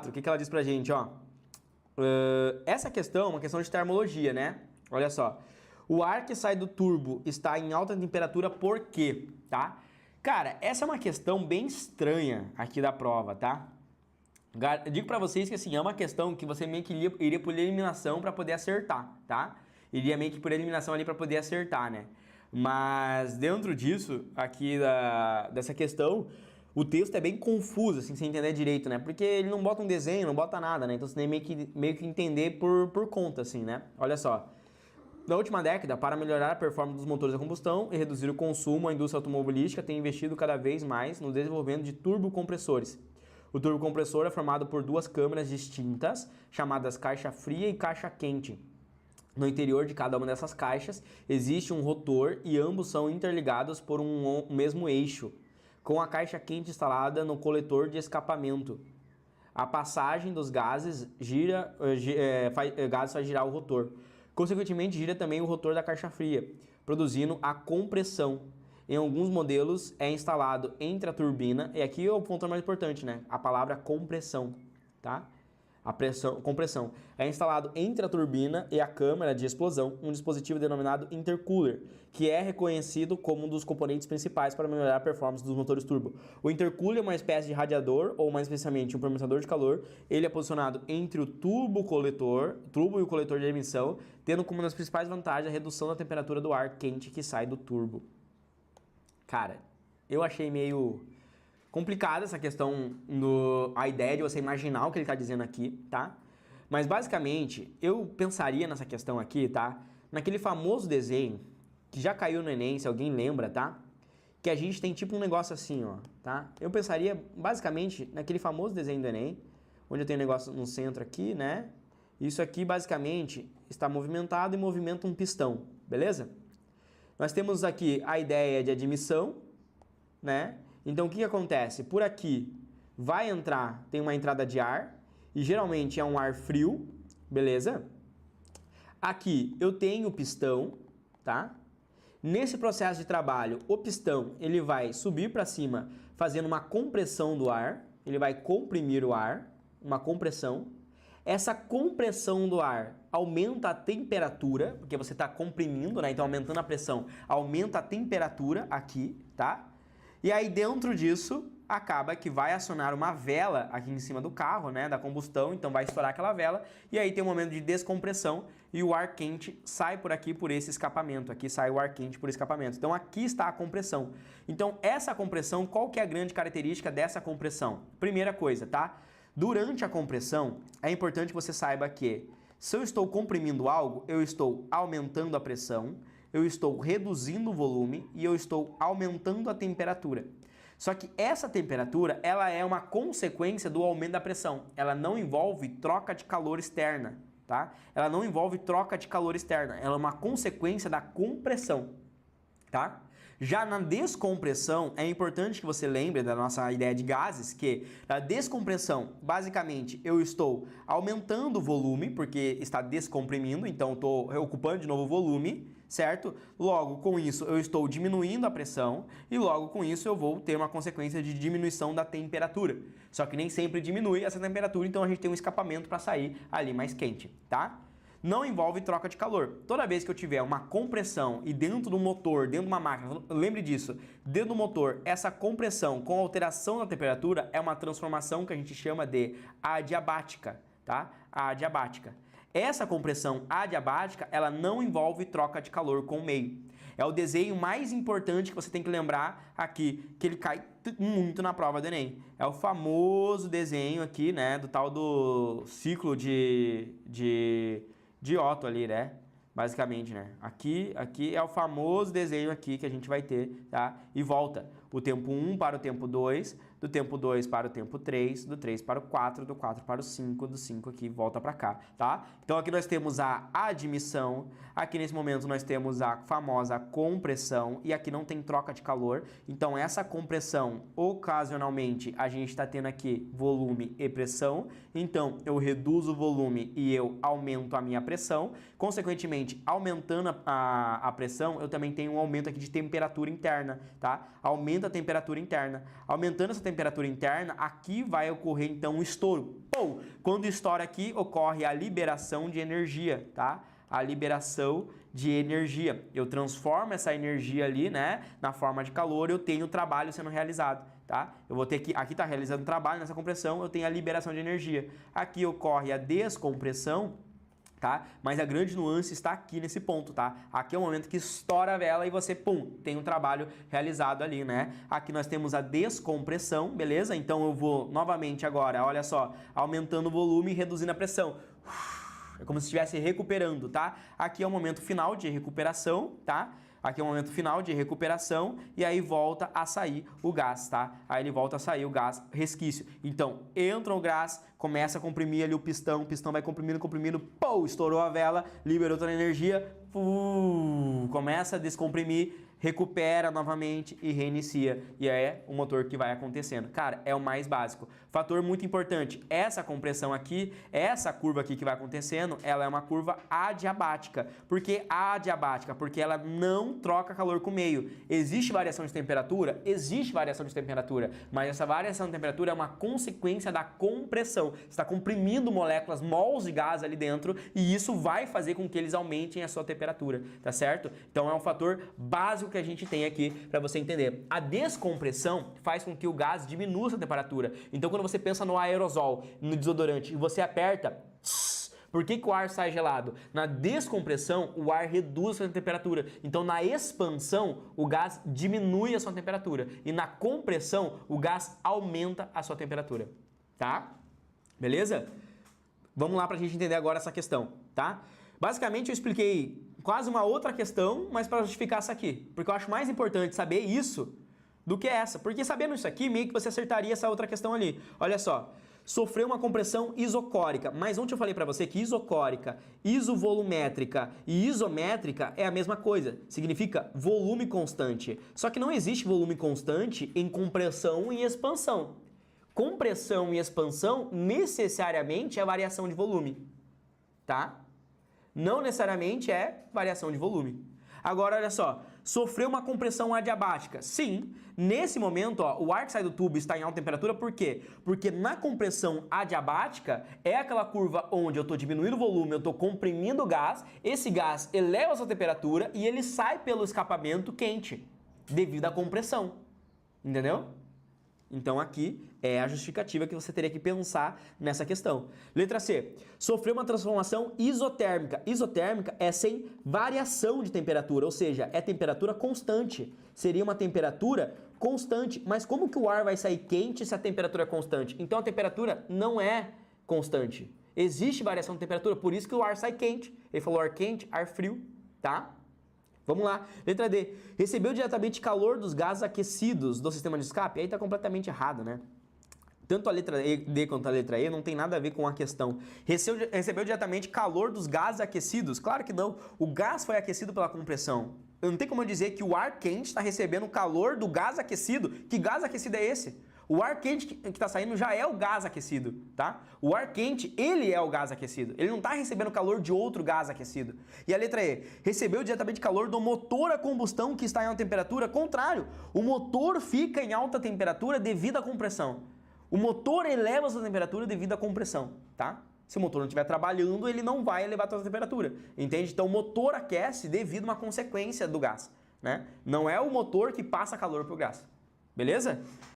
O que ela diz pra gente, ó? Essa questão é uma questão de termologia, né? Olha só. O ar que sai do turbo está em alta temperatura por quê? Tá? Cara, essa é uma questão bem estranha aqui da prova, tá? Eu digo pra vocês que assim, é uma questão que você meio que iria por eliminação pra poder acertar, tá? Iria meio que por eliminação ali pra poder acertar, né? Mas dentro disso, aqui dessa questão, o texto é bem confuso, assim, sem entender direito, né? Porque ele não bota um desenho, não bota nada, né? Então você tem meio que entender por conta, assim, né? Olha só. Na última década, para melhorar a performance dos motores a combustão e reduzir o consumo, a indústria automobilística tem investido cada vez mais no desenvolvimento de turbocompressores. O turbocompressor é formado por duas câmaras distintas, chamadas caixa fria e caixa quente. No interior de cada uma dessas caixas existe um rotor e ambos são interligados por um mesmo eixo, com a caixa quente instalada no coletor de escapamento. A passagem dos gases faz girar o rotor. Consequentemente, gira também o rotor da caixa fria, produzindo a compressão. Em alguns modelos é instalado entre a turbina, e aqui é o ponto mais importante, né? A palavra compressão, tá? Compressão. É instalado entre a turbina e a câmara de explosão um dispositivo denominado intercooler, que é reconhecido como um dos componentes principais para melhorar a performance dos motores turbo. O intercooler é uma espécie de radiador, ou mais especificamente um processador de calor. Ele é posicionado entre o turbo e o coletor de emissão, tendo como uma das principais vantagens a redução da temperatura do ar quente que sai do turbo. Cara, eu achei meio complicada essa questão, a ideia de você imaginar o que ele está dizendo aqui, tá? Mas basicamente, eu pensaria nessa questão aqui, tá? Naquele famoso desenho, que já caiu no Enem, se alguém lembra, tá? Que a gente tem tipo um negócio assim, ó, tá? Eu pensaria basicamente naquele famoso desenho do Enem, onde eu tenho um negócio no centro aqui, né? Isso aqui basicamente está movimentado e movimenta um pistão, beleza? Nós temos aqui a ideia de admissão, né? Então, o que acontece? Por aqui vai entrar, tem uma entrada de ar, e geralmente é um ar frio, beleza? Aqui eu tenho o pistão, tá? Nesse processo de trabalho, o pistão ele vai subir para cima, fazendo uma compressão do ar, ele vai comprimir o ar, uma compressão. Essa compressão do ar aumenta a temperatura, porque você está comprimindo, né? Então, aumentando a pressão, aumenta a temperatura aqui, tá? E aí, dentro disso, acaba que vai acionar uma vela aqui em cima do carro, né, da combustão, então vai estourar aquela vela, e aí tem um momento de descompressão e o ar quente sai por aqui por esse escapamento, aqui sai o ar quente por escapamento. Então aqui está a compressão. Então essa compressão, qual que é a grande característica dessa compressão? Primeira coisa, tá? Durante a compressão, é importante que você saiba que se eu estou comprimindo algo, eu estou aumentando a pressão, eu estou reduzindo o volume e eu estou aumentando a temperatura. Só que essa temperatura, ela é uma consequência do aumento da pressão. Ela não envolve troca de calor externa, tá? Ela não envolve troca de calor externa. Ela é uma consequência da compressão, tá? Já na descompressão, é importante que você lembre da nossa ideia de gases, que na descompressão, basicamente, eu estou aumentando o volume, porque está descomprimindo, então estou ocupando de novo o volume, certo? Logo, com isso, eu estou diminuindo a pressão e logo com isso eu vou ter uma consequência de diminuição da temperatura. Só que nem sempre diminui essa temperatura, então a gente tem um escapamento para sair ali mais quente, tá? Não envolve troca de calor. Toda vez que eu tiver uma compressão e dentro do motor, dentro de uma máquina, lembre disso, dentro do motor, essa compressão com alteração da temperatura é uma transformação que a gente chama de adiabática, tá? Adiabática. Essa compressão adiabática, ela não envolve troca de calor com o meio. É o desenho mais importante que você tem que lembrar aqui, que ele cai muito na prova do Enem. É o famoso desenho aqui, né, do tal do ciclo de Otto ali, né? Basicamente, né? Aqui é o famoso desenho aqui que a gente vai ter, tá? E volta o tempo 1 para o tempo 2, do tempo 2 para o tempo 3, do 3 para o 4, do 4 para o 5, do 5 aqui volta para cá, tá? Então aqui nós temos a admissão, aqui nesse momento nós temos a famosa compressão e aqui não tem troca de calor, então essa compressão, ocasionalmente, a gente está tendo aqui volume e pressão, então eu reduzo o volume e eu aumento a minha pressão, consequentemente, aumentando a pressão, eu também tenho um aumento aqui de temperatura interna, tá? Aumenta a temperatura interna, aumentando essa temperatura temperatura interna, aqui vai ocorrer então um estouro. Pô, quando estoura aqui, ocorre a liberação de energia, tá? A liberação de energia. Eu transformo essa energia ali, né, na forma de calor, eu tenho trabalho sendo realizado, tá? Eu vou ter que, aqui está realizando trabalho, nessa compressão eu tenho a liberação de energia. Aqui ocorre a descompressão, tá? Mas a grande nuance está aqui nesse ponto, tá? Aqui é o momento que estoura a vela e você, pum, tem um trabalho realizado ali, né? Aqui nós temos a descompressão, beleza? Então eu vou novamente agora, olha só, aumentando o volume e reduzindo a pressão. É como se estivesse recuperando, tá? Aqui é o momento final de recuperação, tá? Aqui é o momento final de recuperação e aí volta a sair o gás, tá? Aí ele volta a sair o gás resquício. Então, entra o gás, começa a comprimir ali o pistão vai comprimindo, comprimindo, pô, estourou a vela, liberou toda a energia, começa a descomprimir, recupera novamente e reinicia. E é o motor que vai acontecendo. Cara, é o mais básico. Fator muito importante, essa compressão aqui, essa curva aqui que vai acontecendo, ela é uma curva adiabática. Por que adiabática? Porque ela não troca calor com o meio. Existe variação de temperatura? Existe variação de temperatura, mas essa variação de temperatura é uma consequência da compressão. Você está comprimindo moléculas, mols de gás ali dentro e isso vai fazer com que eles aumentem a sua temperatura, tá certo? Então é um fator básico que a gente tem aqui para você entender. A descompressão faz com que o gás diminua a temperatura. Então quando você pensa no aerosol, no desodorante, e você aperta, por que o ar sai gelado? Na descompressão, o ar reduz a sua temperatura. Então, na expansão, o gás diminui a sua temperatura. E na compressão, o gás aumenta a sua temperatura. Tá? Beleza? Vamos lá para a gente entender agora essa questão, tá? Basicamente, eu expliquei quase uma outra questão, mas para justificar essa aqui. Porque eu acho mais importante saber isso do que essa. Porque sabendo isso aqui, meio que você acertaria essa outra questão ali. Olha só. Sofreu uma compressão isocórica, mas ontem eu falei para você que isocórica, isovolumétrica e isométrica é a mesma coisa, significa volume constante. Só que não existe volume constante em compressão e expansão. Compressão e expansão necessariamente é variação de volume, tá? Não necessariamente é variação de volume. Agora, olha só, sofreu uma compressão adiabática. Sim, nesse momento, ó, o ar que sai do tubo está em alta temperatura, por quê? Porque na compressão adiabática é aquela curva onde eu estou diminuindo o volume, eu estou comprimindo o gás, esse gás eleva a sua temperatura e ele sai pelo escapamento quente, devido à compressão. Entendeu? Então aqui é a justificativa que você teria que pensar nessa questão. Letra C. Sofreu uma transformação isotérmica. Isotérmica é sem variação de temperatura, ou seja, é temperatura constante. Seria uma temperatura constante. Mas como que o ar vai sair quente se a temperatura é constante? Então a temperatura não é constante. Existe variação de temperatura, por isso que o ar sai quente. Ele falou ar quente, ar frio, tá? Vamos lá. Letra D. Recebeu diretamente calor dos gases aquecidos do sistema de escape? Aí está completamente errado, né? Tanto a letra D quanto a letra E não tem nada a ver com a questão. Recebeu diretamente calor dos gases aquecidos? Claro que não. O gás foi aquecido pela compressão. Eu não tenho como eu dizer que o ar quente está recebendo calor do gás aquecido. Que gás aquecido é esse? O ar quente que está saindo já é o gás aquecido, tá? O ar quente, ele é o gás aquecido. Ele não está recebendo calor de outro gás aquecido. E a letra E, recebeu diretamente calor do motor a combustão que está em alta temperatura? Contrário, o motor fica em alta temperatura devido à compressão. O motor eleva a sua temperatura devido à compressão, tá? Se o motor não estiver trabalhando, ele não vai elevar a sua temperatura, entende? Então o motor aquece devido a uma consequência do gás, né? Não é o motor que passa calor para o gás, beleza?